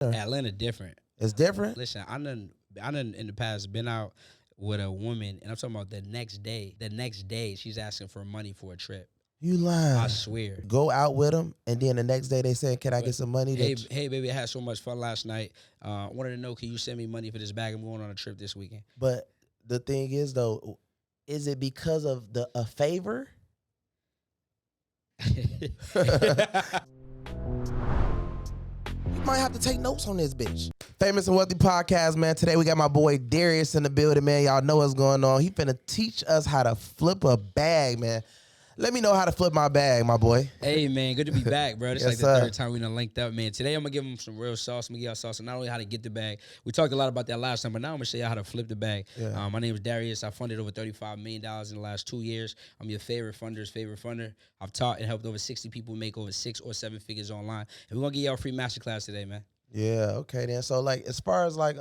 Atlanta different. It's different. Listen, I done in the past been out with a woman, and I'm talking about the next day. The next day, she's asking for money for a trip. You I lying. swear. Go out with them, and then the next day they say, "Can I get some money?" Hey, baby, I had so much fun last night. Wanted to know, can you send me money for this bag? I'm going on a trip this weekend. But the thing is, though, is it because of a favor? You might have to take notes on this bitch. Famous and Wealthy Podcast, man. Today we got my boy Darius in the building, man. Y'all know what's going on. He finna teach us how to flip a bag, man. Let me know how to flip my bag, my boy. Hey, man, good to be back, bro. This is Yes, like the sir. third time we done linked up, man. Today I'm gonna give them some real sauce. I'm gonna give y'all sauce, and not only how to get the bag. We talked a lot about that last time, but now I'm gonna show you how to flip the bag. Yeah. My name is Darius. I funded over $35 million in the last 2 years. I'm your favorite funder's favorite funder. I've taught and helped over 60 people make over 6 or 7 figures online. And we're gonna give y'all a free masterclass today, man. Yeah, okay then. So like as far as like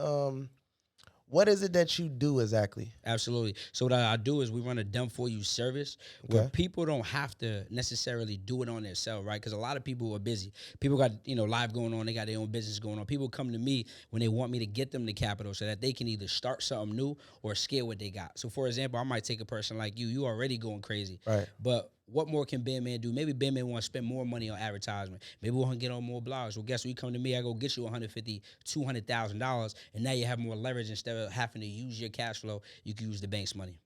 what is it that you do exactly? Absolutely. So what I do is we run a done for you service where Okay. people don't have to necessarily do it on themselves, right? Because a lot of people are busy. People got live going on. They got their own business going on. People come to me when they want me to get them the capital so that they can either start something new or scale what they got. So for example, I might take a person like you. You already going crazy, Right. but what more can Bandman do? Maybe Bandman want to spend more money on advertisement. Maybe we want to get on more blogs. Well, guess what? You come to me, I go get you $150,000, $200,000, and now you have more leverage. Instead of having to use your cash flow, you can use the bank's money.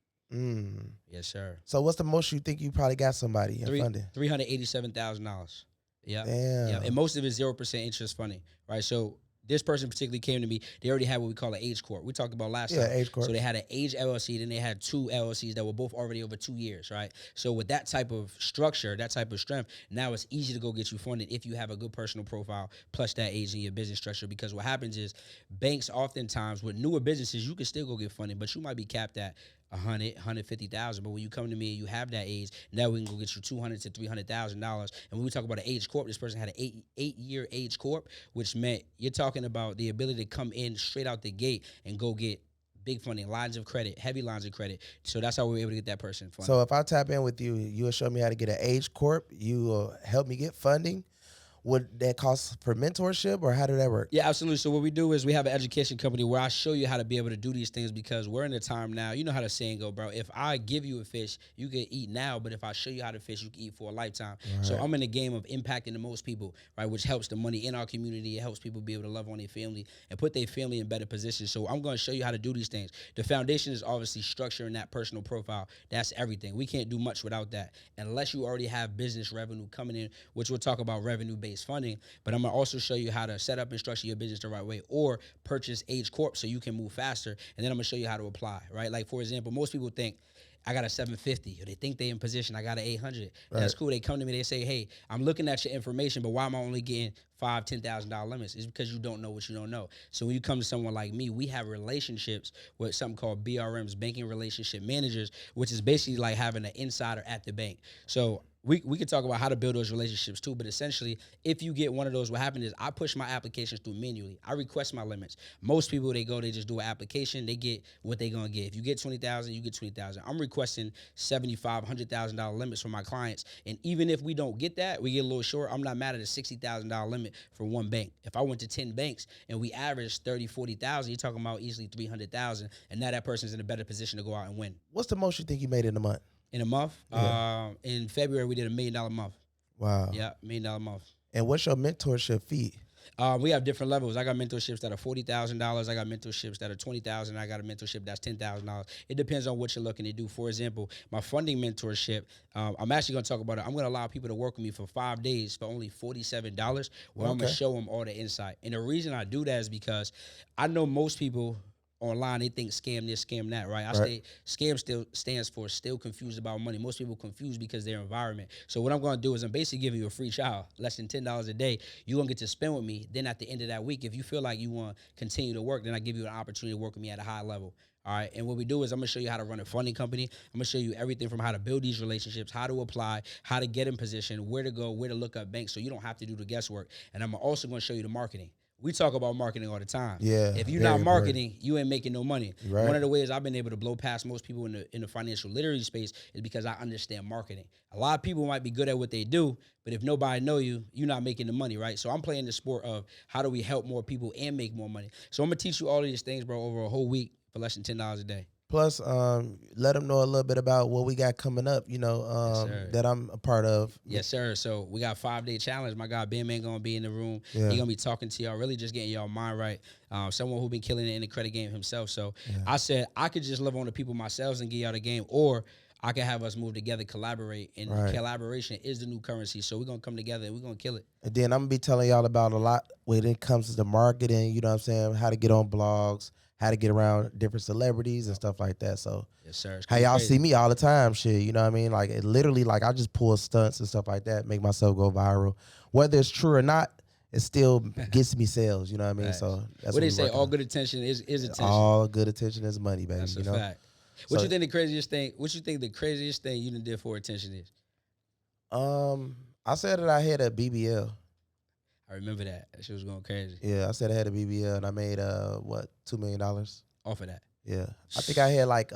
Yes, sir. So what's the most you think you probably got somebody in funding? $387,000. Yeah. Damn. Yeah. And most of it is 0% interest funding, right? So this person particularly came to me. They already had what we call an age corp. We talked about last time. Age corp. So they had an age LLC, then they had 2 LLCs that were both already over 2 years, right? So with that type of structure, that type of strength, now it's easy to go get you funded if you have a good personal profile plus that age in your business structure. Because what happens is banks oftentimes with newer businesses, you can still go get funding, but you might be capped at 150,000. But when you come to me and you have that age, now we can go get you $200,000 to $300,000. And when we talk about an age corp, this person had an eight-year age corp, which meant you're talking about the ability to come in straight out the gate and go get big funding, lines of credit, heavy lines of credit. So that's how we were able to get that person funded. So if I tap in with you, you'll show me how to get an age corp. You will help me get funding. Would that cost for mentorship, or how did that work? Yeah, absolutely. So what we do is we have an education company where I show you how to be able to do these things because we're in a time now. You know how the saying go, bro. If I give you a fish, you can eat now, but if I show you how to fish, you can eat for a lifetime. Right. So I'm in the game of impacting the most people, right, which helps the money in our community. It helps people be able to love on their family and put their family in better positions. So I'm going to show you how to do these things. The foundation is obviously structuring that personal profile. That's everything. We can't do much without that unless you already have business revenue coming in, which we'll talk about revenue-based funding. But I'm going to also show you how to set up and structure your business the right way or purchase Age Corp so you can move faster. And then I'm going to show you how to apply, right? Like, for example, most people think, I got a 750, or they think they in position, I got an 800. Right. That's cool. They come to me, they say, hey, I'm looking at your information, but why am I only getting $5,000, $10,000 limits? It's because you don't know what you don't know. So when you come to someone like me, we have relationships with something called BRMs, banking relationship managers, which is basically like having an insider at the bank. So we can talk about how to build those relationships too, but essentially, if you get one of those, what happens is I push my applications through manually. I request my limits. Most people, they just do an application, they get what they're gonna get. If you get 20,000, you get 20,000. I'm requesting $75,000, $100,000 limits for my clients, and even if we don't get that, we get a little short. I'm not mad at a $60,000 limit for one bank. If I went to 10 banks and we averaged 30, 40,000, you're talking about easily 300,000, and now that person's in a better position to go out and win. What's the most you think you made in a month? In a month, Yeah. In February, we did $1 million month. Wow. Yeah, $1 million month. And what's your mentorship fee? We have different levels. I got mentorships that are $40,000. I got mentorships that are $20,000. I got a mentorship that's $10,000. It depends on what you're looking to do. For example, my funding mentorship, I'm actually going to talk about it. I'm going to allow people to work with me for 5 days for only $47, where I'm going to show them all the insight. And the reason I do that is because I know most people online, they think scam this, scam that, right? Scam still stands for still confused about money. Most people confused because their environment. So what I'm going to do is I'm basically giving you a free trial, less than $10 a day. You're going to get to spend with me. Then at the end of that week, if you feel like you want to continue to work, then I give you an opportunity to work with me at a high level. All right. And what we do is I'm going to show you how to run a funding company. I'm going to show you everything from how to build these relationships, how to apply, how to get in position, where to go, where to look up banks so you don't have to do the guesswork. And I'm also going to show you the marketing. we talk about marketing all the time. Yeah, If you're very not important. marketing, you ain't making no money. Right. One of the ways I've been able to blow past most people in the financial literacy space is because I understand marketing. A lot of people might be good at what they do, but if nobody know you, you're not making the money, right? So I'm playing the sport of how do we help more people and make more money. So I'm gonna teach you all of these things, bro, over a whole week for less than $10 a day. Plus, let them know a little bit about what we got coming up, sir. that I'm a part of. Yes, sir. So we got 5-day challenge. My guy Ben Man gonna be in the room. Yeah. He gonna be talking to y'all, really just getting y'all mind right. Someone who been killing it in the credit game himself. So I said I could just love on the people myself and get y'all the game, or I can have us move together, collaborate, and collaboration is the new currency. So we're gonna come together and we're gonna kill it. And then I'm gonna be telling y'all about a lot when it comes to marketing. You know what I'm saying? How to get on blogs, how to get around different celebrities and stuff like that. So yes, sir. how y'all see me all the time, shit. You know what I mean? Like it literally, like I just pull stunts and stuff like that, make myself go viral. Whether it's true or not, it still gets me sales. You know what I mean? Facts. So that's what they we say. working All on. good attention is attention. All good attention is money, baby. That's you a know? fact. What So- you think the craziest thing? What you think the craziest thing you done did for attention is? I said that I had a BBL. I remember that. That shit was going crazy. Yeah, I said I had a BBL and I made $2 million. Off of that. Yeah, I think I had like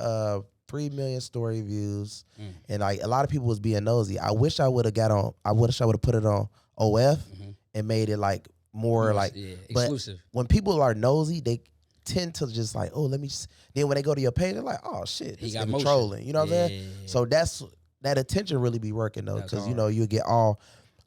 3 million story views, and like a lot of people was being nosy. I wish I would have got on. I wish I would have put it on OF and made it like more like but exclusive. when people are nosy, they tend to just like, oh, let me. Then when they go to your page, they're like, oh shit, this got nigga motion. trolling. You know what I'm saying? Yeah. So that attention really be working though, That's because hard. you get all.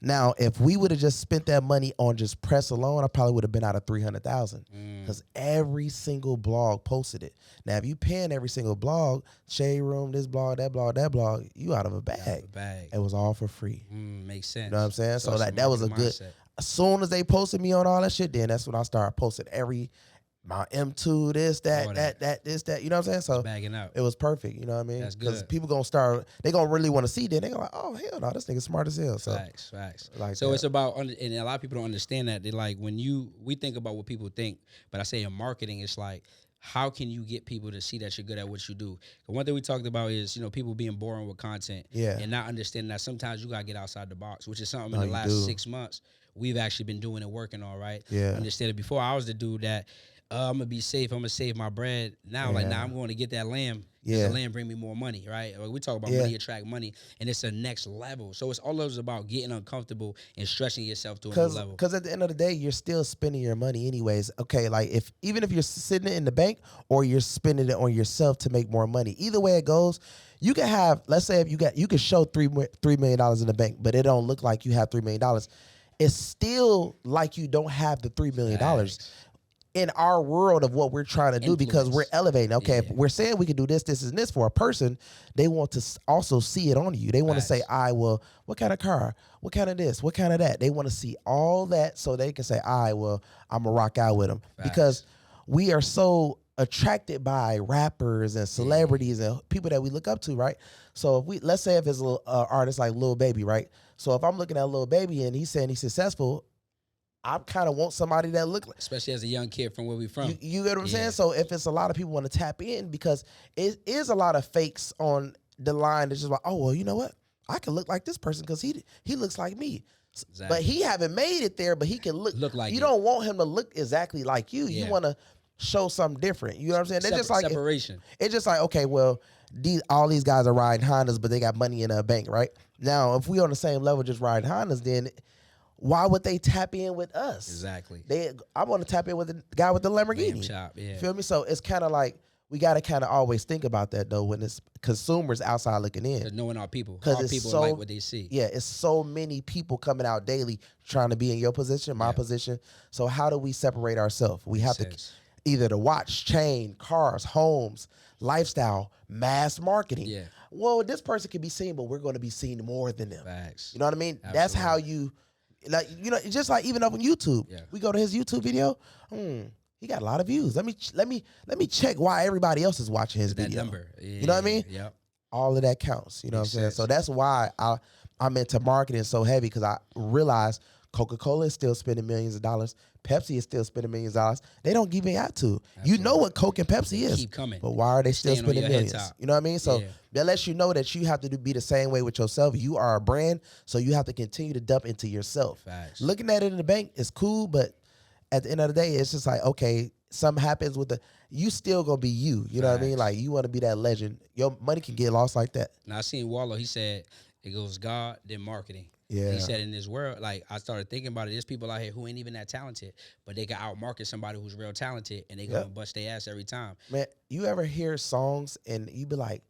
Now, if we would have just spent that money on just press alone, I probably would have been out of 300,000 because every single blog posted it. Now, if you paying every single blog, Shade Room, this blog, that blog, you out of a bag. It was all for free. Makes sense. You know what I'm saying? So it's that was a marketing good. mindset. As soon as they posted me on all that shit, then that's when I started posting my M2, this, All that, this, that. You know what I'm saying? So Bagging out. it was perfect. You know what I mean? That's Because good. people gonna start. They gonna really want to see. Then they gonna like, oh hell no, this nigga smart as hell. So Facts. like So that. it's about, and a lot of people don't understand that. They like we think about what people think, but I say in marketing, it's like, how can you get people to see that you're good at what you do? And one thing we talked about is, people being boring with content, and not understanding that sometimes you gotta get outside the box, which is something in the last 6 months we've actually been doing and working on. Right? Yeah. Understand it. Before I was the dude that. I'm gonna be safe. I'm gonna save my bread. Now, I'm going to get that lamb. Yeah. The lamb bring me more money, right? Like, we talk about money attract money, and it's a next level. So it's always about getting uncomfortable and stretching yourself to a new level. Because at the end of the day, you're still spending your money anyways. Okay, like even if you're sitting it in the bank or you're spending it on yourself to make more money, either way it goes, you can have. Let's say if you can show $3 million in the bank, but it don't look like you have $3 million. It's still like you don't have the $3 million. In our world of what we're trying to do, because we're elevating. Okay, if we're saying we can do this, this, and this for a person, they want to also see it on you. They want to say, well, what kind of car? What kind of this? What kind of that? They want to see all that so they can say, well, I'm going to rock out with them. Because we are so attracted by rappers and celebrities and people that we look up to, right? So if let's say if it's a little artist like Lil Baby, right? So if I'm looking at Lil Baby and he's saying he's successful, I kind of want somebody that look like, especially as a young kid from where we from. You get what I'm saying? So if it's a lot of people want to tap in, because it is a lot of fakes on the line that's just like, oh, well, you know what? I can look like this person because he looks like me. Exactly. But he haven't made it there, but he can look like you. Don't want him to look exactly like you. You want to show something different. You know what I'm saying? It's just like separation. It's just like, okay, well, all these guys are riding Hondas, but they got money in a bank, right? Now, if we on the same level just riding Hondas, then why would they tap in with us? Exactly. I want to tap in with the guy with the Lamborghini. Shop, Feel me? So it's kind of like we got to kind of always think about that though when it's consumers outside looking in. Knowing our people. Because our people like what they see. Yeah, it's so many people coming out daily trying to be in your position, my position. So how do we separate ourselves? We have to either the watch, chain, cars, homes, lifestyle, mass marketing. Yeah. Well, this person can be seen, but we're going to be seen more than them. Facts. You know what I mean? Absolutely. That's how you... Like, just like even up on YouTube, we go to his YouTube video. He got a lot of views. Let me check why everybody else is watching his video. That number, you know what I mean? Yep. All of that counts. You know what I'm saying? So that's why I'm into marketing so heavy, because I realize Coca-Cola is still spending millions of dollars. Pepsi is still spending millions of dollars. They don't give it out to. Absolutely. You know what Coke and Pepsi is. Keep coming. But why are they still spending millions? You know what I mean? So that lets you know that you have to be the same way with yourself. You are a brand, so you have to continue to dump into yourself. Facts. Looking at it in the bank is cool, but at the end of the day, it's just like, okay, something happens with you still gonna be you. You know what I mean? Facts. Like you want to be that legend. Your money can get lost like that. Now I seen Wallow. He said it goes God, then marketing. And he Yeah. said in this world, like I started thinking about it. There's people out here who ain't even that talented, but they can outmarket somebody who's real talented, and they gonna Yep. bust their ass every time. Man, you ever hear songs and you be like,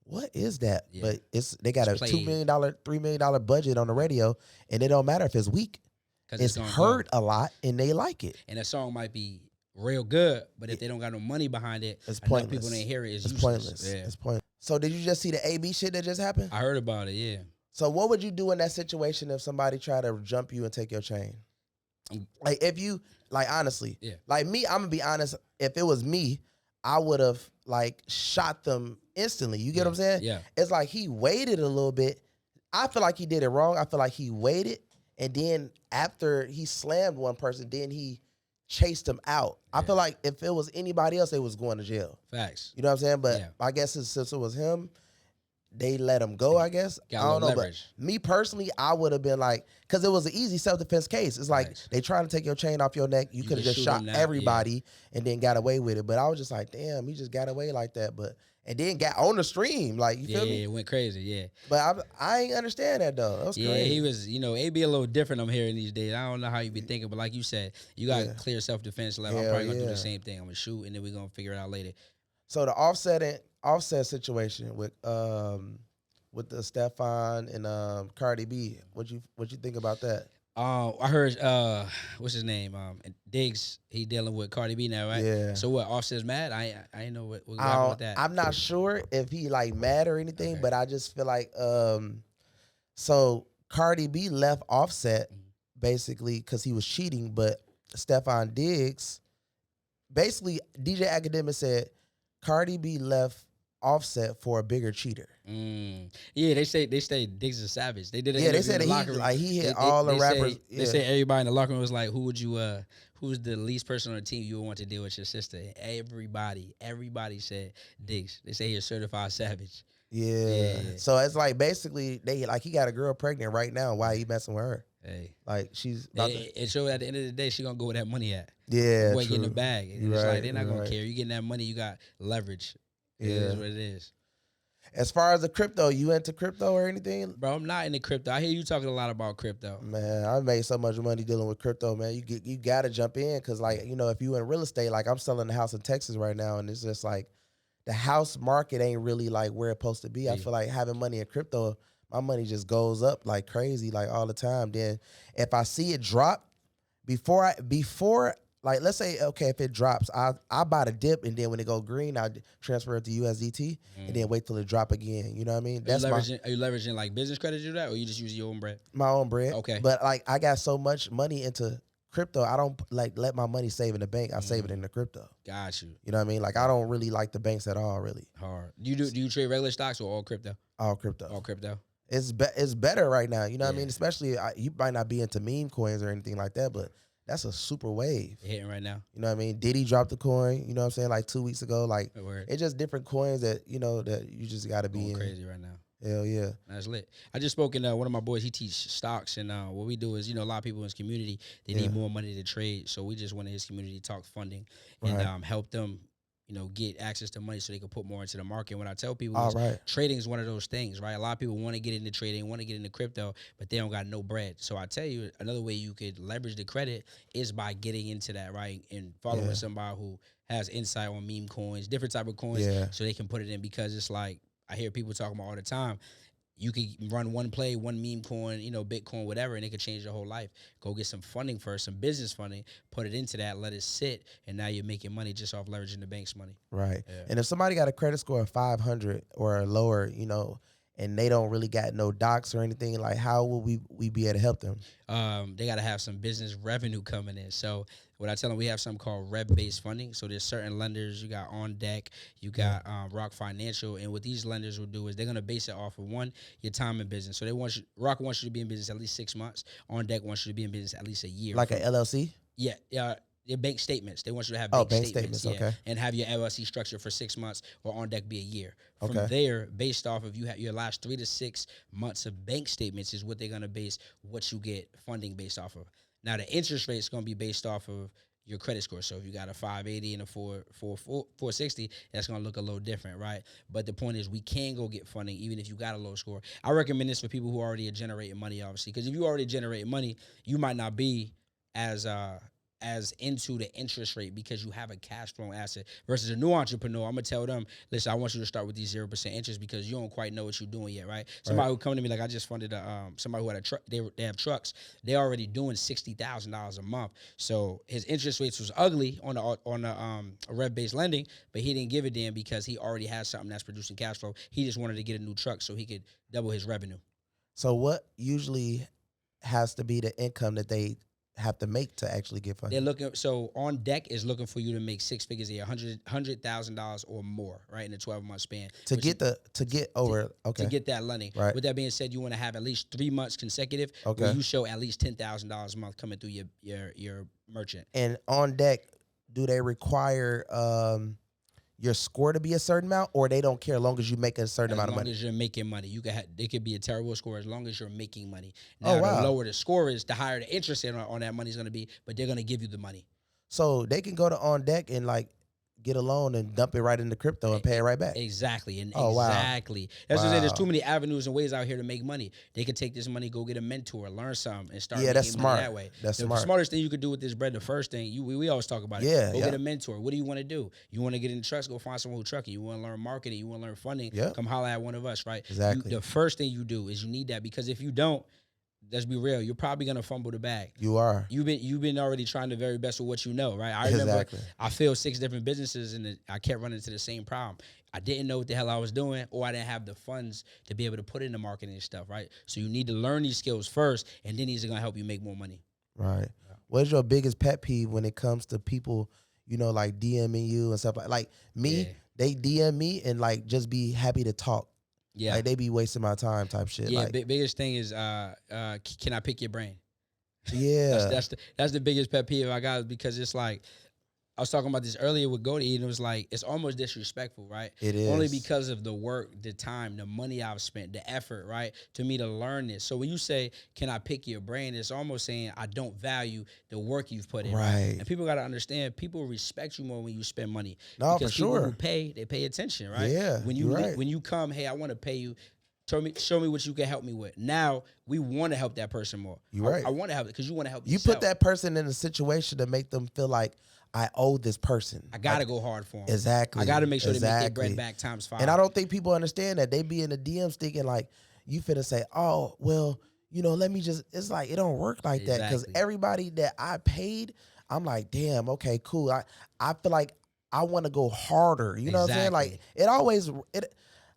what is that? Yeah. But they got It's a $2 played. million, $3 million budget on the radio, and it don't matter if it's weak. Cause It's gonna heard go. a lot and they like it. And that song might be real good, but if they don't got no money behind it, It's enough pointless. people didn't hear it. It's useless. pointless. Yeah. It's pointless. So did you just see the AB shit that just happened? I heard about it. Yeah. So what would you do in that situation if somebody tried to jump you and take your chain? Like if you, like honestly, Yeah. like me, I'm gonna be honest. If it was me, I would have like shot them instantly. You get what I'm saying? Yeah. It's like he waited a little bit. I feel like he did it wrong. I feel like he waited, and then after he slammed one person, then he chased him out. I feel like if it was anybody else, they was going to jail. Facts. You know what I'm saying? But Yeah. I guess since it was him, they let him go, I guess. Got I don't know. leverage. But me personally, I would have been like, because it was an easy self-defense case. It's like Facts. they trying to take your chain off your neck. You could have just shoot shot him now, everybody and then got away with it. But I was just like, damn, he just got away like that. But and then got on the stream. Like, you feel me? It went crazy. Yeah. But I ain't understand that though. That was Yeah, crazy. he was, AB a little different I'm hearing these days. I don't know how you be thinking, but like you said, you got Yeah. clear self-defense. Like, I'm Hell probably going to do yeah. the same thing. I'm going to shoot, and then we're going to figure it out later. So the offset situation with the Stefan and Cardi B. What you think about that? I heard, what's his name? Diggs, he dealing with Cardi B now, right? Yeah. So what, Offset's mad? I ain't know what happened with that. I'm not sure if he like mad or anything, Okay. but I just feel like so Cardi B left Offset basically because he was cheating, but Stefan Diggs, basically DJ Academic said Cardi B left Offset for a bigger cheater. Yeah, they say Diggs is savage. They did it. Yeah, they said that he hit all the rappers. They say everybody in the locker room was like, who's the least person on the team you would want to deal with your sister? And everybody said Diggs. They say he's a certified savage. Yeah. So it's like basically he got a girl pregnant right now. Why he messing with her? Hey, Like she's about to, it showed at the end of the day she gonna go where that money at. yeah. Boy, get in the True. bag. And it's Right, like they're not gonna right. care. You getting that money, you got leverage. It Yeah. is what it is. As far as the crypto, you into crypto or anything? Bro, I'm not into crypto. I hear you talking a lot about crypto. Man, I made so much money dealing with crypto, man. You got to jump in because, like, if you in real estate, like I'm selling a house in Texas right now, and it's just like the house market ain't really like where it's supposed to be. I feel like having money in crypto, my money just goes up like crazy, like all the time. Then if I see it drop before like let's say okay, if it drops, I buy the dip, and then when it go green, I transfer it to USDT, and then wait till it drop again. You know what I mean? Are you leveraging like business credit to do that, or you just use your own bread? my own bread. Okay. But like I got so much money into crypto, I don't like let my money save in the bank. I save it in the crypto. Got you. You know what I mean? Like I don't really like the banks at all, really. Hard. Do you trade regular stocks or all crypto? All crypto. All crypto. It's better right now. You know what I Yeah. mean? Especially you might not be into meme coins or anything like that, but that's a super wave. Hitting right now. You know what I mean? Diddy dropped the coin, you know what I'm saying, like 2 weeks ago. Like Word. it's just different coins that that you just gotta be Going in. crazy right now. Hell yeah. That's lit. I just spoke in one of my boys. He teach stocks, and what we do is, a lot of people in his community they Yeah. need more money to trade. So we just went to his community, talk funding, and Right. help them, get access to money so they can put more into the market. When I tell people, All right. trading is one of those things, right? A lot of people want to get into trading, want to get into crypto, but they don't got no bread. So I tell you, another way you could leverage the credit is by getting into that, right? And following Yeah. somebody who has insight on meme coins, different type of coins, Yeah. so they can put it in, because it's like I hear people talking about all the time. You could run one play, one meme coin, Bitcoin, whatever, and it could change your whole life. Go get some funding first, some business funding, put it into that, let it sit, and now you're making money just off leveraging the bank's money. Right. Yeah. And if somebody got a credit score of 500 or lower, and they don't really got no docs or anything, like how will we be able to help them? They got to have some business revenue coming in. So what I tell them, we have something called rev-based funding. So there's certain lenders. You got On Deck, you got Rock Financial, and what these lenders will do is they're gonna base it off of your time in business. So Rock wants you to be in business at least 6 months. On Deck wants you to be in business at least a year. Like a LLC? Yeah. Your bank statements. They want you to have bank statements, yeah, okay. and have your LLC structured for 6 months, or On Deck be a year. From Okay. there, based off of your last 3 to 6 months of bank statements is what they're gonna base what you get funding based off of. Now the interest rate is going to be based off of your credit score. So if you got a 580 and a 460, that's going to look a little different, right? But the point is, we can go get funding even if you got a low score. I recommend this for people who already are generating money, obviously, because if you already generate money, you might not be as into the interest rate because you have a cash flow asset versus a new entrepreneur. I'm gonna tell them, listen, I want you to start with these 0% interest because you don't quite know what you're doing yet, right? Somebody who come to me, like I just funded somebody who had a truck, they have trucks, they're already doing $60,000 a month. So his interest rates was ugly on the rev-based lending, but he didn't give a damn because he already has something that's producing cash flow. He just wanted to get a new truck so he could double his revenue. So what usually has to be the income that they have to make to actually get funding? They're looking, so On Deck is looking for you to make six figures a year, $100,000 or more, right, in a 12-month span to get that lending. Right. With that being said, you want to have at least 3 months consecutive Okay. where you show at least $10,000 a month coming through your merchant. And On Deck, do they require your score to be a certain amount, or they don't care as long as you make a certain amount of money? As long as you're making money, you can it could be a terrible score as long as you're making money. Oh, Now, wow. the lower the score is, the higher the interest on that money is going to be, but they're going to give you the money. So they can go to On Deck and like get a loan and dump it right into crypto and pay it right back. Exactly. And Oh, wow. exactly. That's what I'm saying. There's Wow. too many avenues and ways out here to make money. They could take this money, go get a mentor, learn something, and start Yeah, making that's money smart. that way. That's The smart. smartest thing you could do with this bread, the first thing, we always talk about it. Yeah, Go yeah. get a mentor. What do you want to do? You want to get in trucks, go find someone who trucking. You want to learn marketing, you want to learn funding, Yep. come holler at one of us, right? Exactly. The first thing you do is you need that, because if you don't, let's be real, you're probably gonna fumble the bag. You are. You've been already trying the very best with what you know, right? I remember Exactly. I failed 6 different businesses and I kept running into the same problem. I didn't know what the hell I was doing, or I didn't have the funds to be able to put into marketing and stuff, right? So you need to learn these skills first, and then these are gonna help you make more money. Right. What's your biggest pet peeve when it comes to people, like DMing you and stuff like me? Yeah. They DM me and like just be happy to talk. Yeah, Like they be wasting my time type shit. yeah. Like, Biggest thing is, can I pick your brain? yeah. That's the biggest pet peeve I got, because it's like, I was talking about this earlier with Go to Eat, and it was like, it's almost disrespectful, right? It is. Only because of the work, the time, the money I've spent, the effort, right, to me to learn this. So when you say, can I pick your brain, it's almost saying I don't value the work you've put in, right? Right. And people got to understand, people respect you more when you spend money. No, because for people sure. who pay, they pay attention, right? Yeah, When you're right. when you come, hey, I want to pay you. Show me what you can help me with. Now we want to help that person more. You're right. I want to help it because you want to help You yourself. put that person in a situation to make them feel like I owe this person. I gotta go hard for them. Exactly. I gotta make sure they make their Exactly. bread back times 5. And I don't think people understand that. They be in the DMs thinking like, you finna say, oh, well, let me just, it's like, it don't work like that. Because Exactly. everybody that I paid, I'm like, damn, okay, cool. I feel like I want to go harder. You know what I'm saying? Like,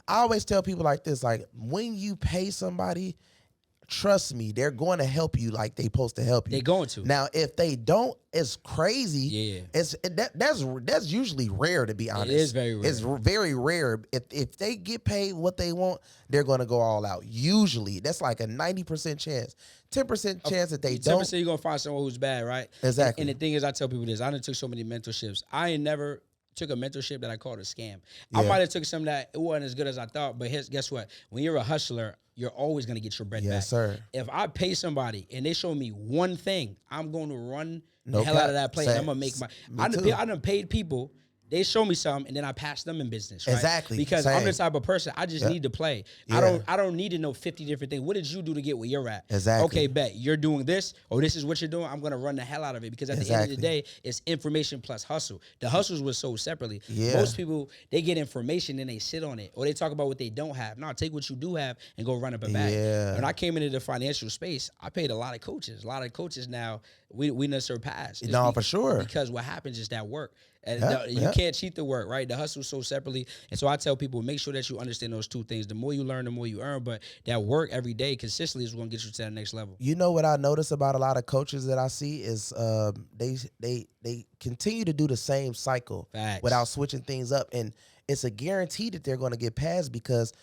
I always tell people like this, like, when you pay somebody, trust me, they're going to help you like they supposed to help you. They're going to. Now, if they don't, it's crazy. Yeah. That's usually rare, to be honest. is very rare. It's very rare. If they get paid what they want, they're going to go all out. Usually, that's like a 90% chance, 10% chance that they 10% don't. you're gonna find someone who's bad, right? Exactly. And the thing is, I tell people this. I done took so many mentorships. I ain't never took a mentorship that I called a scam. I Yeah. might have took some that it wasn't as good as I thought, but guess what? When you're a hustler, you're always gonna get your bread back. Yes, sir. If I pay somebody and they show me one thing, I'm going to run No the hell out cap. of that play. Same. And I'm gonna make my. Me too. I done paid people. They show me something, and then I pass them in business. Right? Exactly. Because I'm Same. the type of person, I just need to play. Yeah. I don't need to know 50 different things. What did you do to get where you're at? Exactly. Okay, bet you're doing this, or this is what you're doing. I'm gonna run the hell out of it, because at the end of the Exactly. day, it's information plus hustle. The hustles was sold separately. Yeah. Most people, they get information and they sit on it, or they talk about what they don't have. No, take what you do have and go run up a bag. Yeah. When I came into the financial space, I paid a lot of coaches. A lot of coaches now we done surpassed. It's No, for sure. Because what happens is that work. And Yeah, you yeah. can't cheat the work, right? The hustle sold separately. And so I tell people, make sure that you understand those two things. The more you learn, the more you earn. But that work every day consistently is going to get you to that next level. You know what I notice about a lot of coaches that I see is they continue to do the same cycle Facts. without switching things up, and it's a guarantee that they're going to get passed, because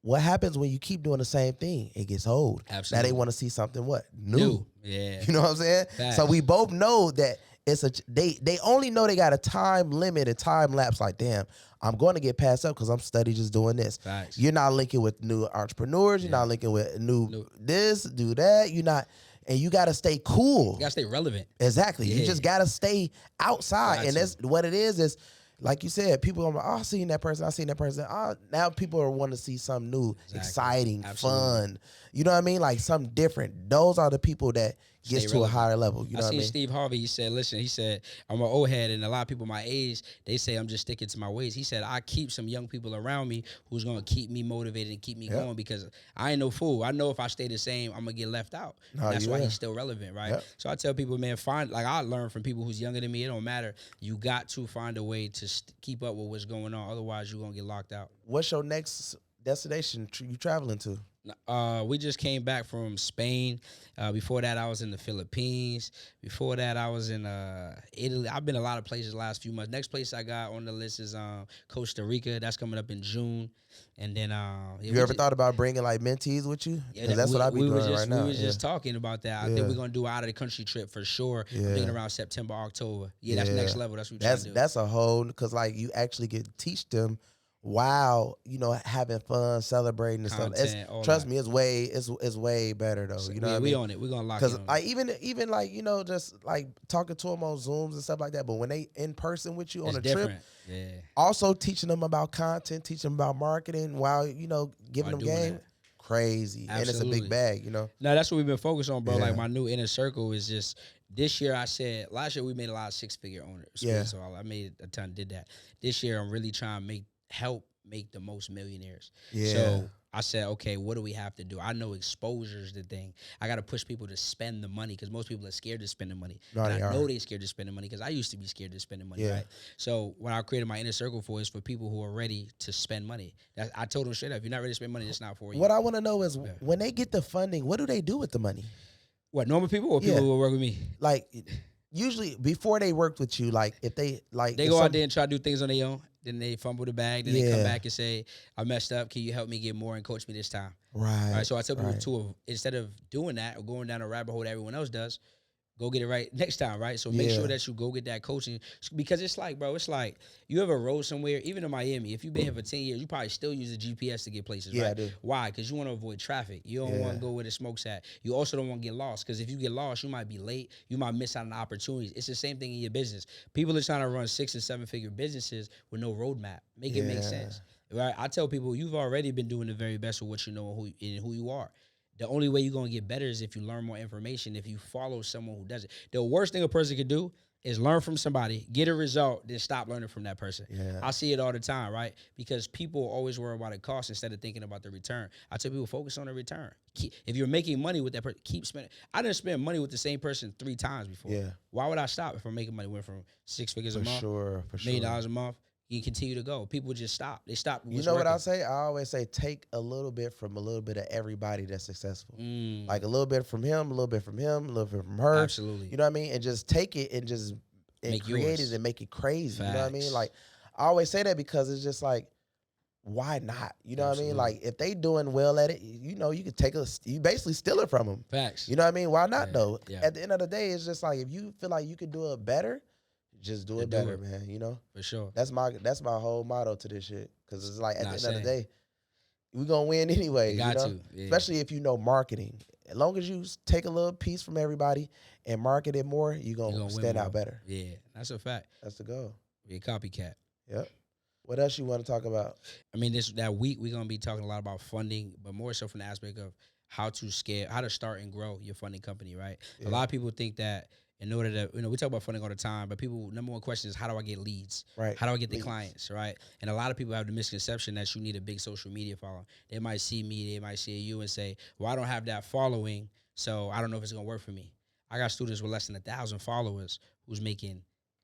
what happens when you keep doing the same thing? It gets old. Absolutely. Now they want to see something new. Yeah. You know what I'm saying? Facts. So we both know that they only know they got a time limit, a time lapse. Like, damn, I'm going to get passed up because I'm studying just doing this. Facts. You're not linking with new entrepreneurs. You're not linking with new this, do that. You're not. and you got to stay cool. You gotta stay relevant. Exactly. Yeah. You just got to stay outside. Got And to. that's what it is like you said, people are like, oh, I seen that person. Now people are wanting to see something new, exciting, Absolutely. fun. You know what I mean? Like something different. Those are the people that gets to relevant. a higher level. You know I what I seen mean? Steve Harvey. He said, listen, he said, I'm an old head, and a lot of people my age, they say I'm just sticking to my ways. He said, I keep some young people around me who's going to keep me motivated and keep me going, because I ain't no fool. I know if I stay the same, I'm going to get left out. No, That's why he's still relevant, right? Yep. So I tell people, man, I learn from people who's younger than me. It don't matter. You got to find a way to keep up with what's going on. Otherwise, you're going to get locked out. What's your next destination you traveling to? We just came back from Spain. Before that, I was in the Philippines. Before that, I was in Italy. I've been a lot of places the last few months. Next place I got on the list is Costa Rica. That's coming up in June. And then, you ever thought about bringing like mentees with you? Yeah, that's what I be doing right now. We was just talking about that. I think we're gonna do an out of the country trip for sure. I'm thinking around September, October. That's next level. That's what we're trying to do. That's a whole, because like you actually get to teach them while having fun, celebrating and Content, stuff. Trust me, it's way better though. You know what I mean? We on it. We're gonna lock it. Because like even like just like talking to them on Zooms and stuff like that. But when they in person with you on a trip, also teaching them about content, teaching them about marketing while giving them game. Crazy. Absolutely. And it's a big bag, No, that's what we've been focused on, bro. Like my new inner circle is just this year. Last year we made a lot of 6-figure owners. So I made a ton, did that. This year I'm really trying to help make the most millionaires. So I said, okay, what do we have to do? I know exposure is the thing. I got to push people to spend the money, because most people are scared to spend the money. I know they're scared to spend the money, because I used to be scared to spend the money, right? So what I created my inner circle for is for people who are ready to spend money. I told them straight up, if you're not ready to spend money, it's not for you. What I want to know is when they get the funding, what do they do with the money? What, normal people or people who will work with me? Like, usually before they worked with you, like if they go out there and try to do things on their own, then they fumble the bag, then they come back and say, I messed up, can you help me get more and coach me this time? Right. So I tell people instead of doing that or going down a rabbit hole that everyone else does, go get it right next time, right? So make sure that you go get that coaching, because it's like, bro, it's like you ever rode somewhere, even in Miami, if you've been here for 10 years, you probably still use the GPS to get places, right? I do. Why? Because you want to avoid traffic. You don't want to go where the smoke's at. You also don't want to get lost, because if you get lost, you might be late. You might miss out on opportunities. It's the same thing in your business. People are trying to run 6 and 7-figure businesses with no roadmap. Make it make sense, right? I tell people, you've already been doing the very best with what you know and who you are. The only way you're going to get better is if you learn more information, if you follow someone who does it. The worst thing a person could do is learn from somebody, get a result, then stop learning from that person. I see it all the time, right? Because people always worry about the cost instead of thinking about the return. I tell people, focus on the return. If you're making money with that person, keep spending. I didn't spend money with the same person 3 times before. Why would I stop if I'm making money? Went from 6 figures a month, for $1 million a month. You continue to go. People just stop. They stop. You know what I say? I always say, take a little bit from a little bit of everybody that's successful. Like a little bit from him, a little bit from him, a little bit from her. Absolutely. You know what I mean? And just take it and just create it and make it crazy. You know what I mean? Like, I always say that because it's just like, why not? You know what I mean? Like, if they doing well at it, you could you basically steal it from them. Facts. You know what I mean? Why not though? At the end of the day, it's just like, if you feel like you could do it better, just do it better, man. For sure. That's my whole motto to this shit. Because it's like, at the end of the day, we're going to win anyway. You got to. Yeah. Especially if you know marketing. As long as you take a little piece from everybody and market it more, you're going to stand out better. Yeah, that's a fact. That's the goal. Be a copycat. Yep. What else you want to talk about? I mean, that week we're going to be talking a lot about funding, but more so from the aspect of how to start and grow your funding company, right? A lot of people think that in order to, we talk about funding all the time, but people, number one question is, how do I get leads? Right. How do I get the clients, right? And a lot of people have the misconception that you need a big social media following. They might see me, they might see you and say, well, I don't have that following, so I don't know if it's going to work for me. I got students with less than 1,000 followers who's making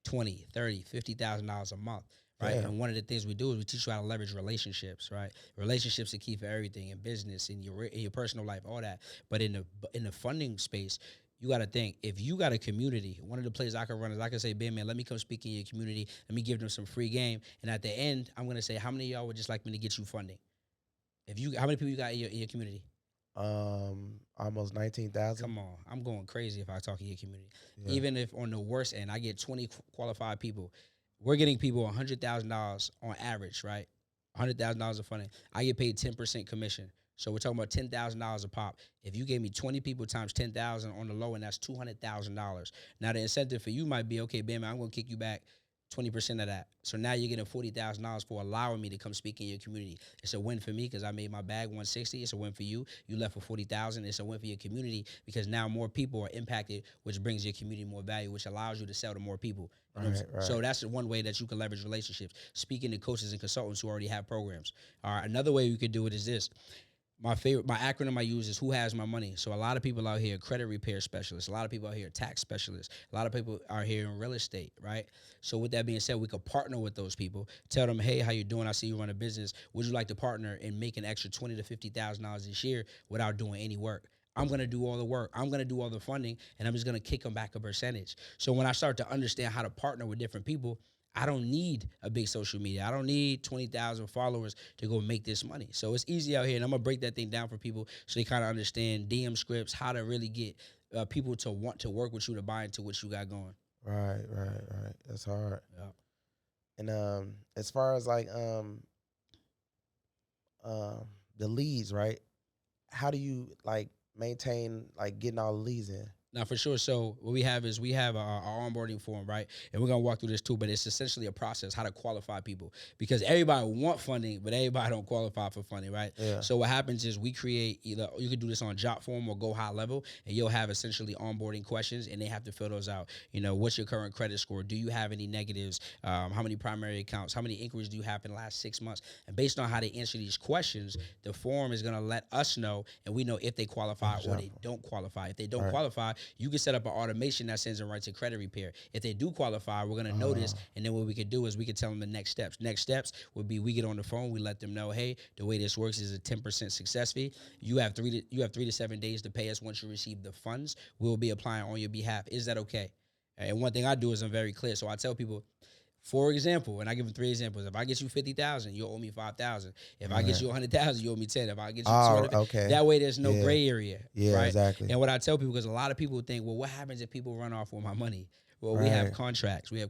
$20, $30, $50,000 a month. Right. And one of the things we do is we teach you how to leverage relationships, right? Relationships are key for everything in business, in your personal life, all that. But in the funding space, you got to think, if you got a community, one of the plays I can run is I can say, Ben, man, let me come speak in your community. Let me give them some free game. And at the end, I'm going to say, how many of y'all would just like me to get you funding? How many people you got in your community? Almost 19,000. Come on. I'm going crazy if I talk in your community. Yeah. Even if on the worst end, I get 20 qualified people. We're getting people $100,000 on average, right? $100,000 of funding. I get paid 10% commission So we're talking about $10,000 a pop. If you gave me 20 people times 10,000 on the low end, that's $200,000. Now the incentive for you might be, okay, man, I'm gonna kick you back 20% of that. So now you're getting $40,000 for allowing me to come speak in your community. It's a win for me because I made my bag 160. It's a win for you. You left for 40,000. It's a win for your community because now more people are impacted, which brings your community more value, which allows you to sell to more people. Right. So that's one way that you can leverage relationships. Speaking to coaches and consultants who already have programs. All right. Another way you could do it is this. My acronym I use is who has my money. So a lot of people out here, credit repair specialists. A lot of people out here, tax specialists. A lot of people are here in real estate, right? So with that being said, we could partner with those people. Tell them, hey, how you doing? I see you run a business. Would you like to partner and make an extra $20,000 to $50,000 this year without doing any work? I'm going to do all the work. I'm going to do all the funding, and I'm just going to kick them back a percentage. So when I start to understand how to partner with different people, I don't need a big social media. I don't need 20,000 followers to go make this money. So it's easy out here, and I'm going to break that thing down for people so they kind of understand DM scripts, how to really get people to want to work with you to buy into what you got going. Right. That's hard. Yeah. And as far as like the leads, right? How do you like maintain like getting all the leads in? Now, for sure. So what we have is our onboarding form, right? And we're going to walk through this too, but it's essentially a process, how to qualify people. Because everybody want funding, but everybody don't qualify for funding, right? Yeah. So what happens is we create either, you could do this on Jot form or Go High Level, and you'll have essentially onboarding questions, and they have to fill those out. You know, what's your current credit score? Do you have any negatives? How many primary accounts? How many inquiries do you have in the last 6 months? And based on how they answer these questions, the form is going to let us know, and we know if they qualify or they don't qualify. If they don't qualify, you can set up an automation that sends them right to credit repair. If they do qualify, we're going to notice, and then what we could do is we could tell them the next steps. Next steps would be we get on the phone, we let them know, hey, the way this works is a 10% success fee. You have 3 to 7 days to pay us once you receive the funds. We'll be applying on your behalf. Is that okay? And one thing I do is I'm very clear. So I tell people, for example, and I give them 3 examples. If I get you 50,000, you'll owe me 5,000. If I get you 100,000, you owe me 10. If I get you 200, okay. That way there's no gray area. Yeah, right? Exactly. And what I tell people, because a lot of people think, well, what happens if people run off with my money? Well, we have contracts. We have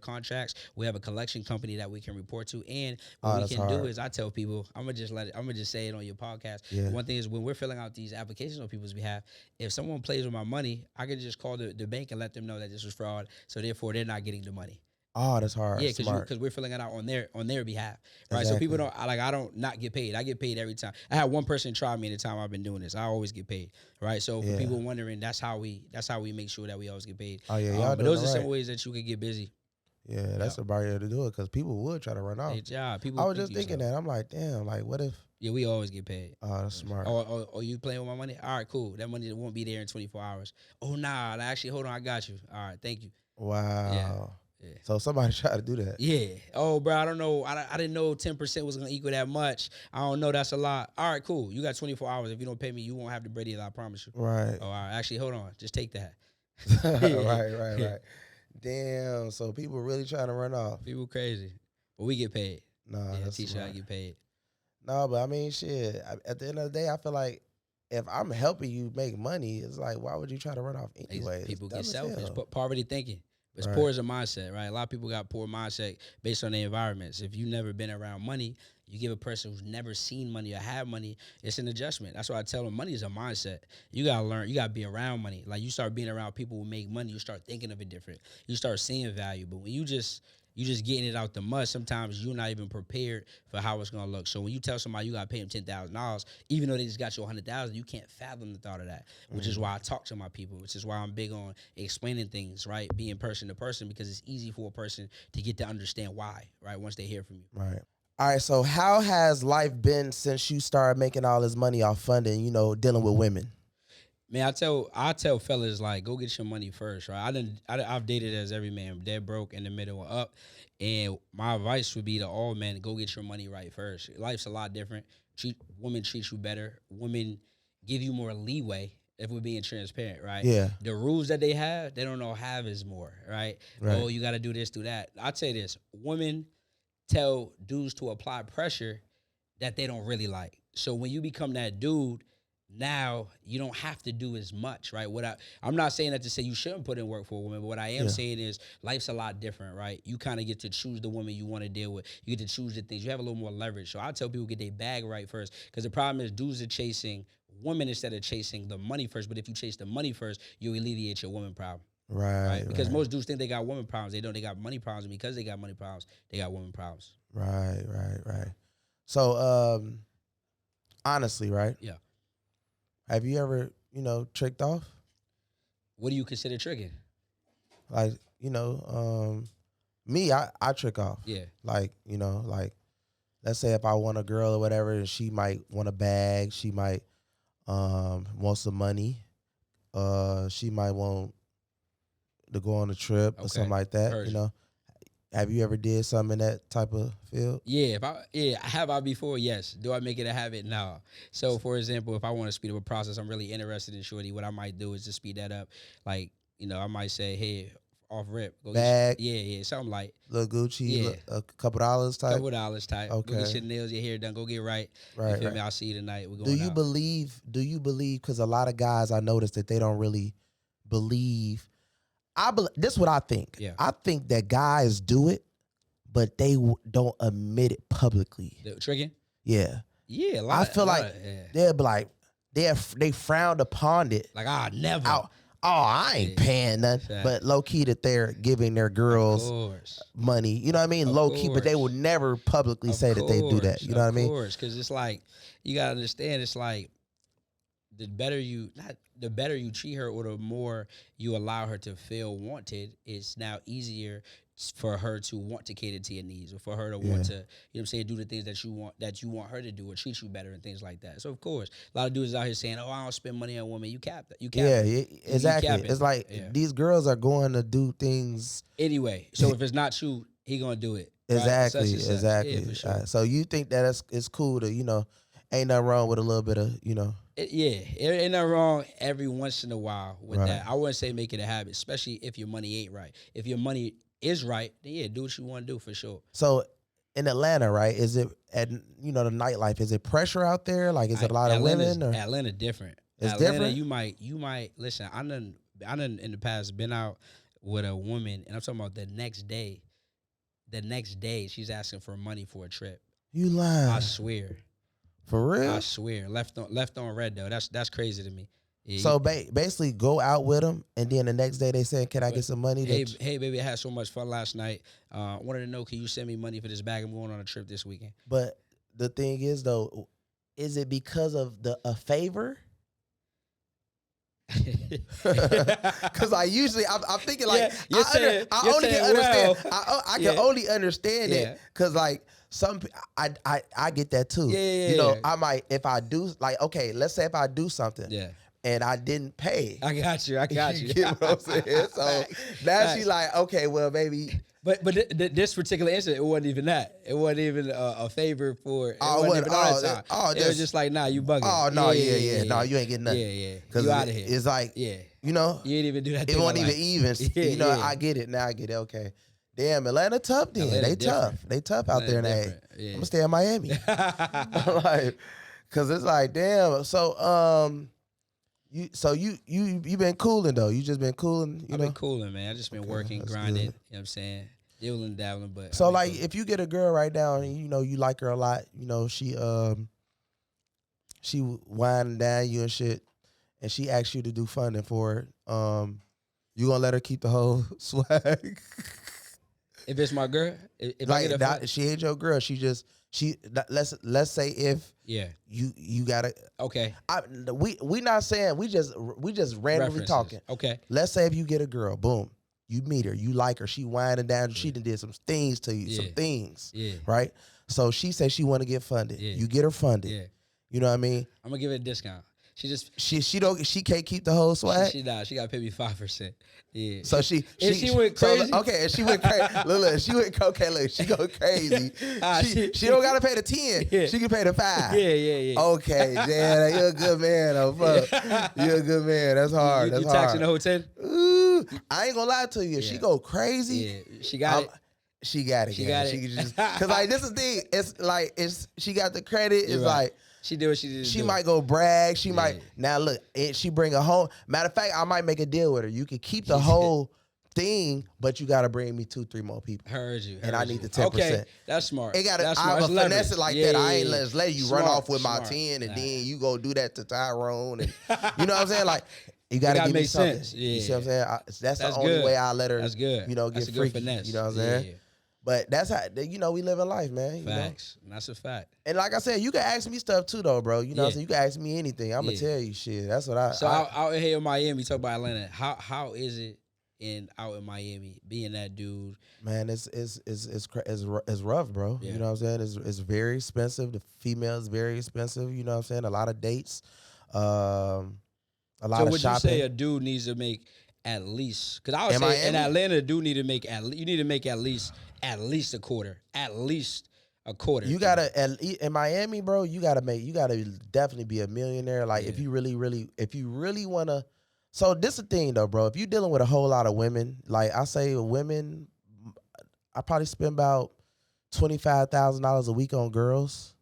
a collection company that we can report to, and what we can do is I tell people, I'm gonna just say it on your podcast. Yeah. One thing is when we're filling out these applications on people's behalf, if someone plays with my money, I can just call the bank and let them know that this was fraud. So therefore, they're not getting the money. Oh, that's hard. Yeah, because we're filling it out on their behalf, right? Exactly. So people I don't not get paid. I get paid every time. I had one person try me in the time I've been doing this. I always get paid, right? So for people wondering, that's how we make sure that we always get paid. Oh yeah, but those are some ways that you can get busy. Yeah, that's a barrier to do it because people would try to run off. I was just thinking that. I'm like, damn, like what if? Yeah, we always get paid. Oh, that's smart. Oh, you playing with my money? All right, cool. That money won't be there in 24 hours. Oh, nah, actually, hold on, I got you. All right, thank you. Wow. Yeah. So somebody tried to do that. Yeah. Oh, bro, I don't know. I didn't know 10% was going to equal that much. I don't know. That's a lot. All right, cool. You got 24 hours. If you don't pay me, you won't have the bread either, I promise you. Right. Oh, all right. Actually, hold on. Just take that. Right. Damn. So people really trying to run off. People crazy. But we get paid. Nah, that's T-shirt, smart. I get paid. No, but I mean, shit. At the end of the day, I feel like if I'm helping you make money, it's like, why would you try to run off anyway? People get selfish. Poverty thinking. It's poor as a mindset, right? A lot of people got poor mindset based on their environments. If you've never been around money, you give a person who's never seen money or had money, it's an adjustment. That's why I tell them money is a mindset. You got to learn. You got to be around money. Like you start being around people who make money, you start thinking of it different. You start seeing value. But when you just getting it out the mud, sometimes you're not even prepared for how it's going to look. So when you tell somebody you got to pay them $10,000, even though they just got you $100,000, you can't fathom the thought of that, which is why I talk to my people, which is why I'm big on explaining things, right? Being person to person, because it's easy for a person to get to understand why, right? Once they hear from you. Right. All right. So how has life been since you started making all this money off funding, dealing with women? Man, I tell fellas, like, go get your money first, right? I've dated as every man, dead broke, in the middle, or up. And my advice would be to all men, go get your money right first. Life's a lot different. Women treat you better. Women give you more leeway, if we're being transparent, right? Yeah. The rules that they don't know have is more, right? Oh, you got to do this, do that. I'd say this. Women tell dudes to apply pressure that they don't really like. So when you become that dude, now you don't have to do as much, right? I'm not saying that to say you shouldn't put in work for a woman, but what I am saying is life's a lot different, right? You kind of get to choose the woman you want to deal with. You get to choose the things. You have a little more leverage. So I tell people get their bag right first, because the problem is dudes are chasing women instead of chasing the money first. But if you chase the money first, you alleviate your woman problem. Right. Because most dudes think they got woman problems. They don't. They got money problems. And because they got money problems, they got woman problems. Right. So, honestly, right? Yeah. Have you ever, tricked off? What do you consider tricking? Like, me, I trick off. Yeah. Like, let's say if I want a girl or whatever, and she might want a bag, she might want some money, she might want to go on a trip or something like that. Heard Have you ever did something in that type of field? Yeah, have I before? Yes. Do I make it a habit? No. So, for example, if I want to speed up a process, I'm really interested in shorty. What I might do is to speed that up. Like, I might say, hey, off rip, go bag, something like little Gucci, a couple dollars type. Okay. Go get your nails, your hair done. Go get right. You feel me? I'll see you tonight. We're going Do you believe? Because a lot of guys I noticed that they don't really believe. This is what I think. Yeah. I think that guys do it, but they don't admit it publicly. Tricking? Yeah. Yeah. I feel like they'll be like, they frowned upon it. Like, never. I ain't paying nothing. Exactly. But low key that they're giving their girls money. You know what I mean? Low key, but they will never publicly say that they do that. You know what I mean? Of course, because it's like, you got to understand, it's like, the better you treat her, or the more you allow her to feel wanted, it's now easier for her to want to cater to your needs, or for her to want to, do the things that you want her to do, or treat you better and things like that. So of course, a lot of dudes out here saying, "Oh, I don't spend money on women." You cap that. Yeah, exactly. It's like these girls are going to do things anyway. So if it's not you, he gonna do it. Exactly, right? exactly. Yeah, for sure. So you think that it's cool to, ain't nothing wrong with a little bit of, It ain't nothing wrong every once in a while with that. I wouldn't say make it a habit, especially if your money ain't right. If your money is right, then do what you want to do for sure. So in Atlanta, right, is it at, the nightlife, is it pressure out there? Like, is it a lot of women? Or? Atlanta different. It's Atlanta, different? You might, listen, I done in the past been out with a woman, and I'm talking about the next day she's asking for money for a trip. You lying. I swear. For real? I swear. Left on red though. That's crazy to me. Yeah, so basically go out with them, and then the next day they saying, can I get some money? Hey, baby, I had so much fun last night. Wanted to know, can you send me money for this bag? I'm going on a trip this weekend. But the thing is, though, is it because of a favor? Because I'm thinking like, I can only understand it because like I get that too. I might, if I do, like, okay, let's say if I do something. Yeah. And I didn't pay. I got you. You get what I'm saying? So now she's like, okay, well, maybe. But this particular incident, it wasn't even that. It wasn't even a favor for. It was just like, nah, you bugging. Oh no, yeah. No, you ain't getting nothing. Yeah. You out of here. It's like, you ain't even do that. It wasn't even even. I get it now. I get it. Okay. Damn, Atlanta tough then. They tough. They tough out there in the A. I'm gonna stay in Miami. Like, cause it's like, damn. So you been cooling though. You just been cooling. I've been cooling, man. I just been working, grinding. Good. You know what I'm saying? Dibbling, dabbling, but so like, if you get a girl right now and you like her a lot, she winding down you and shit, and she asks you to do funding for it, you gonna let her keep the whole swag? If it's my girl, if like, I get she ain't your girl. Let's say if you gotta, okay. We not saying, we just randomly References. talking. Okay. Let's say if you get a girl, boom, you meet her, you like her, she winding down, she done did some things to you, some things, right? So she says she want to get funded. You get her funded. You know what I mean? I'm gonna give her a discount. She can't keep the whole swag. She gotta pay me 5%. Yeah. So she went crazy. So, okay, and she went crazy. Look, she went okay. Look, she go crazy. She don't gotta pay the 10. Yeah. She can pay the 5. Yeah. Okay, damn, you're a good man. Oh fuck, you're a good man. That's hard. You taxing the whole 10? Ooh, I ain't gonna lie to you. If she go crazy, she got it. She got it. She can just, cause like, this is the thing. It's like, she got the credit. It's like, She did what she did. She might go brag. She might Yeah. now look. She bring a home. Matter of fact, I might make a deal with her. You can keep the whole thing, but you got to bring me 2-3 more people. Heard you. And I need you. the 10%. Okay, that's smart. It got to. That's I smart. have a That's finesse it leverage. like that. I ain't yeah. just let you Smart, run off with my smart. 10, and Nah. then you go do that to Tyrone, and you know what I'm saying? Like you got to gotta give me make something. sense. You see Yeah. what I'm saying? That's the That's only good. way I let her. That's good. You know, That's get a good freaky. finesse. You know what I'm saying? Yeah. But that's how we living life, man. You know? Facts. That's a fact. And like I said, you can ask me stuff too, though, bro. You know what I'm Yeah. saying? You can ask me anything. I'm gonna tell you shit. That's what I. So out here in Miami, talk about Atlanta. How is it out in Miami being that dude? Man, it's rough, bro. Yeah. You know what I'm saying? It's very expensive. The female is very expensive. You know what I'm saying? A lot of dates, a lot So of would shopping. you say a dude needs to make at least? Because I would In say Miami? in Atlanta, a dude need to make you need to make at least a quarter. At least a quarter. You gotta in Miami, bro. You gotta definitely be a millionaire. Like if you really wanna. So this the thing though, bro. If you dealing with a whole lot of women, like I say, women, I probably spend about $25,000 a week on girls.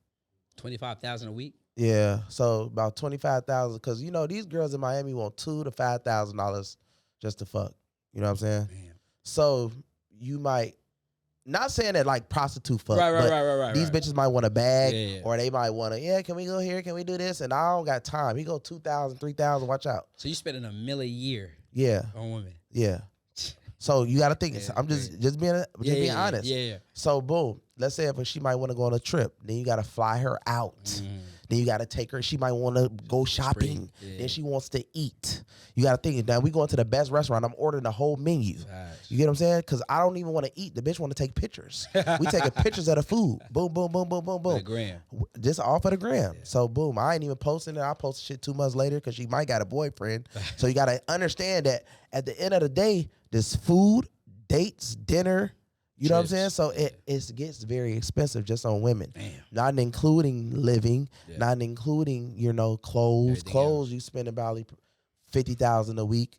25,000 a week. Yeah, so about 25,000, because you know these girls in Miami want $2,000 to $5,000 just to fuck. You know what I'm saying? Damn. So you might, not saying that like prostitute fuck, Right. but these bitches might want a bag, Yeah. or they might want to, can we go here? Can we do this? And I don't got time. He go 2,000, 3,000. Watch out. So you spending $1 million a year Yeah, on women. yeah. So you got to think. Yeah, I'm just being honest. Yeah. So boom, let's say if she might want to go on a trip, then you got to fly her out. Then you got to take her. She might want to go shopping. Yeah. Then she wants to eat. You got to think, now we going to the best restaurant. I'm ordering the whole menu. You get what I'm saying? Because I don't even want to eat. The bitch want to take pictures. We taking pictures of the food. Boom, boom, boom, boom, boom, boom. The gram. Just off of the gram. So boom, I ain't even posting it. I post shit 2 months later because she might got a boyfriend. So you got to understand that at the end of the day, this food, dates, dinner, you know what I'm saying? So it gets very expensive just on women. Damn. Not including living, not including, clothes. Everything Clothes, you spend about $50,000 a week.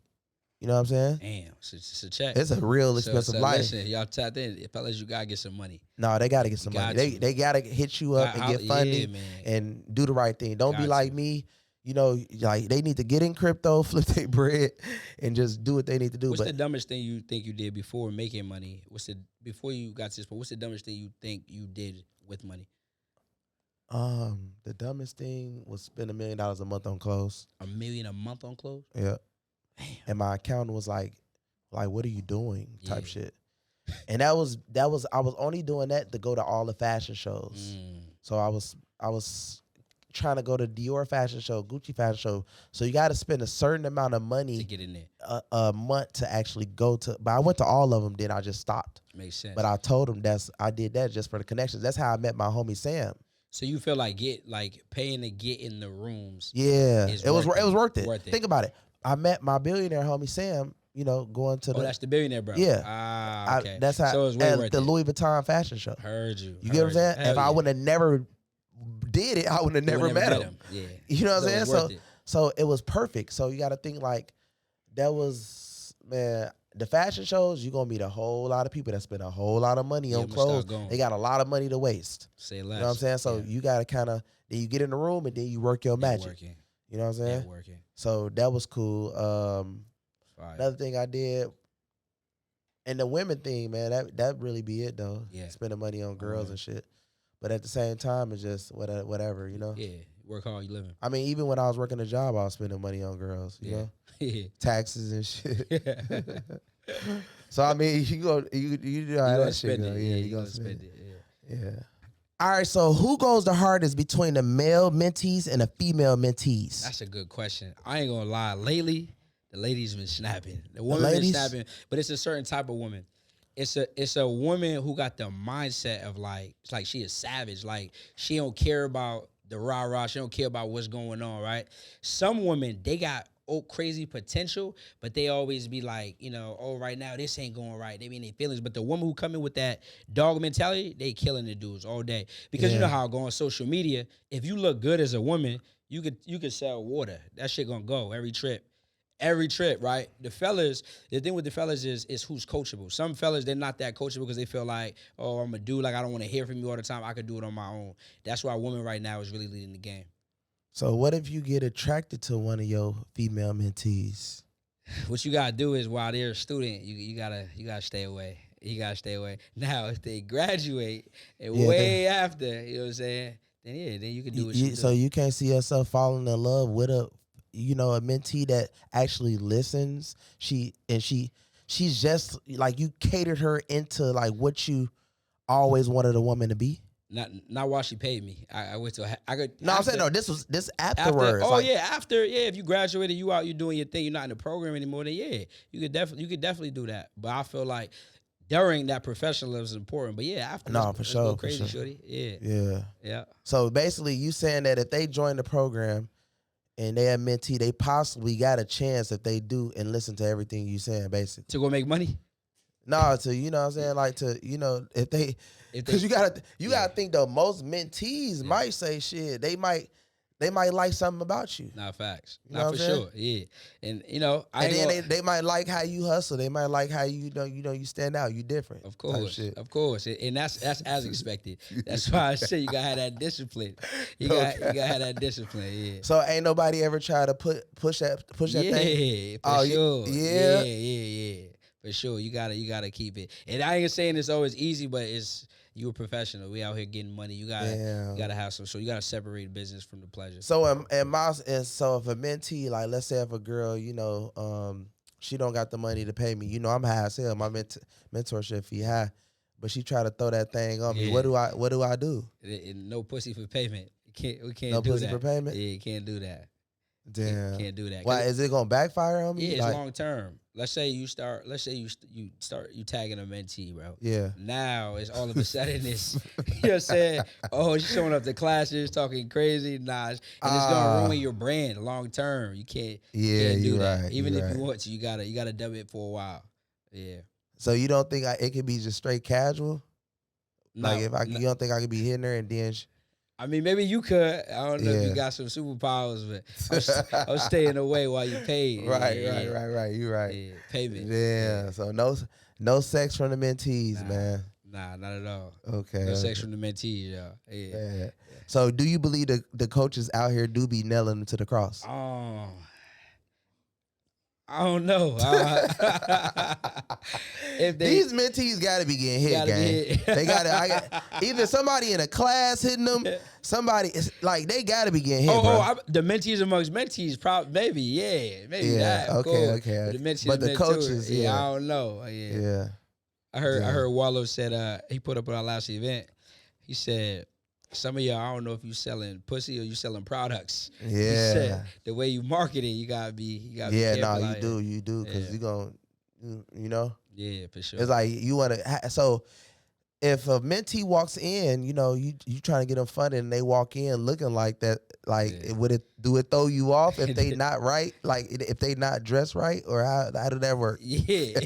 You know what I'm saying? Damn. It's a check. It's a real expensive life. Listen, y'all tapped in. Fellas, you gotta get some money. No, they got to get some money. Got you. They got to hit you up and get funding and do the right thing. Don't be like me. Like they need to get in crypto, flip their bread, and just do what they need to do. What's the dumbest thing you think you did before making money? Before you got to this point? What's the dumbest thing you think you did with money? The dumbest thing was spend $1 million a month on clothes. $1 million a month on clothes? Yeah. Damn. And my accountant was like, what are you doing? Type Yeah. shit. And I was only doing that to go to all the fashion shows. So I was trying to go to Dior fashion show, Gucci fashion show. So you got to spend a certain amount of money To get in there. a month to actually go to. But I went to all of them, then I just stopped. Makes sense. But I told him I did that just for the connections. That's how I met my homie Sam. So you feel like paying to get in the rooms? Yeah, is it was worth it. Worth it. Think about it. I met my billionaire homie Sam. Going to that's the billionaire, bro. Yeah. Okay. That's how So it's way worth the it. Louis Vuitton fashion show. Heard you. You get what I'm saying? If I would have never did it, I would have never met him. Yeah. You know what I'm it's saying? worth it. So it was perfect. So you got to think like that was, man, the fashion shows, you're going to meet a whole lot of people that spend a whole lot of money on I'ma start clothes. going. They got a lot of money to waste. Say less. You know what I'm saying? So you got to kind of, then you get in the room and then you work your magic. Working. You know what I'm saying? Working. So that was cool. Fire. Another thing I did, and the women thing, man, that really be it though. Yeah. Spending money on girls and shit. But at the same time, it's just whatever, Yeah. Work hard, you living. I mean, even when I was working a job, I was spending money on girls, you know? Yeah. Taxes and shit. So, I mean, you do how that shit go. Yeah, you gonna spend it. Yeah. All right, so who goes the hardest between the male mentees and the female mentees? That's a good question. I ain't gonna lie. Lately, the ladies been snapping. The women been snapping, but it's a certain type of woman. It's a woman who got the mindset of it's like she is savage. Like she don't care about the rah-rah. She don't care about what's going on, right? Some women, they got crazy potential, but they always be like, right now this ain't going right. They be in their feelings. But the woman who come in with that dog mentality, they killing the dudes all day. Because you know how I go on social media, if you look good as a woman, you could sell water. That shit gonna go every trip. every trip, right? The thing with the fellas is who's coachable. Some fellas, they're not that coachable because they feel like, oh, I'm a dude, like I don't want to hear from you all the time. I could do it on my own. That's why women right now is really leading the game. So what if you get attracted to one of your female mentees? What you gotta do is while they're a student, you gotta stay away. You gotta stay away. Now, if they graduate and way after, you know what I'm saying? Then you can do what you do. So you can't see yourself falling in love with a mentee that actually listens. She's just like, you catered her into like what you always wanted a woman to be. Not while she paid me. I went to I could. No, I'm saying no. This afterwards. After if you graduated, you out, you doing your thing. You're not in the program anymore. Then you could definitely do that. But I feel like during that professionalism is important. But after for sure, go crazy, shorty. Yeah. So basically, you saying that if they join the program and they a mentee, they possibly got a chance if they do and listen to everything you saying, basically. To go make money? No, to, you know what I'm saying, like to, if they, because you gotta think though, most mentees might say shit. They might like something about you. Nah, facts. You know for sure. Yeah. And they might like how you hustle. They might like how you stand out. You different. Of course. And that's as expected. That's why I say you gotta have that discipline. You gotta have that discipline. Yeah. So ain't nobody ever try to push that thing? For sure. Yeah. Yeah. For sure. You gotta keep it. And I ain't saying it's always easy, but you a professional. We out here getting money. You gotta have some. So you gotta separate business from the pleasure. So so if a mentee, like let's say if a girl, she don't got the money to pay me, I'm high as hell. My mentorship fee high, but she try to throw that thing on me. What do I do? No pussy for payment. We can't no do that. No pussy for payment. Yeah, you can't do that. Damn. Can't do that. Why is it gonna backfire on me? Yeah, it's long term. Let's say you tagging a mentee, bro. Yeah. Now it's all of a sudden it's, you know what I'm saying? Oh, she's showing up to classes talking crazy, and it's gonna ruin your brand long term. You can't. Yeah, do that. Right. Even if you want to, you gotta dub it for a while. Yeah. So you don't think it could be just straight casual? You don't think I could be hitting her and then? I mean, maybe you could. I don't know if you got some superpowers, but I'm staying away while you paid. Right. You right. Yeah, payment. Yeah. So no sex from the mentees, man. Nah, not at all. Okay. No sex from the mentees, y'all. Yeah. So do you believe the coaches out here do be nailing them to the cross? I don't know. These mentees got to be getting hit, gang. They got to either somebody in a class hitting them. Somebody like they got to be getting hit. The mentees amongst mentees, probably maybe that. Okay. But the coaches, I don't know. Yeah. I heard Wallow said he put up at our last event. He said, some of y'all, I don't know if you selling pussy or you selling products. Yeah. He said, the way you market it, you gotta be careful. You do, because you gonna, Yeah, for sure. It's like you want to. So if a mentee walks in, you trying to get them funded, and they walk in looking like that, would it throw you off if they not right? Like if they not dressed right, or how did that work? Yeah.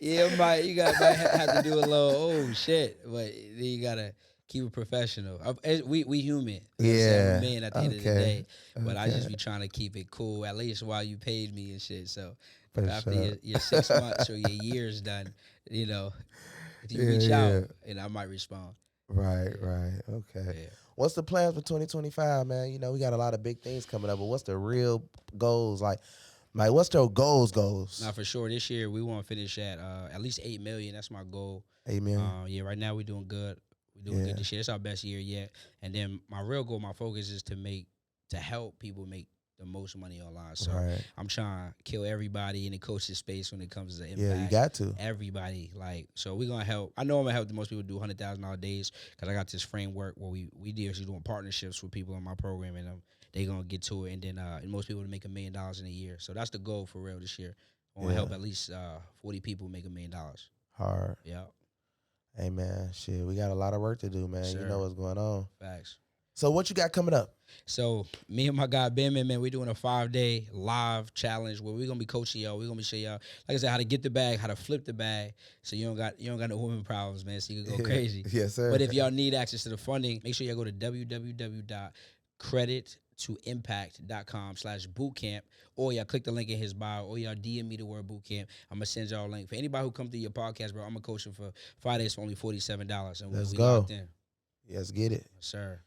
Yeah, you might have to do a little, oh shit, but then you gotta keep it professional. We human, yeah, men at the end of the day. But I just be trying to keep it cool, at least while you paid me and shit. So after your 6 months or your year's done, if you reach out, and I might respond. Right. Okay. Yeah. What's the plans for 2025, man? We got a lot of big things coming up, but what's the real goals like? What's their goals? Now, for sure, this year we want to finish at least 8 million. That's my goal. 8 million. Right now we're doing good. We're doing good this year. It's our best year yet. And then my real goal, my focus is to help people make the most money online. So I'm trying to kill everybody in the coaching space when it comes to impact. Yeah, you got to. Everybody. So we're going to help. I know I'm going to help the most people do $100,000 days because I got this framework where we actually doing partnerships with people in my program, and they going to get to it. And then most people to make $1 million in a year. So that's the goal for real this year. I want to help at least 40 people make $1 million. Hard. Yeah. Hey, man, shit, we got a lot of work to do, man. Sure. You know what's going on. Facts. So what you got coming up? So me and my guy Bandman, man, we're doing a 5-day live challenge where we're gonna be coaching y'all. We're gonna be showing y'all, like I said, how to get the bag, how to flip the bag, so you don't got no women problems, man. So you can go crazy. Yes, sir. But if y'all need access to the funding, make sure y'all go to credit2impact.com/bootcamp, or y'all click the link in his bio, or y'all DM me the word bootcamp. I'm gonna send y'all a link. For anybody who come through your podcast, bro, I'm gonna coach him for 5 days for only $47. And Let's we go. locked in. Let's get it. Yes, sir.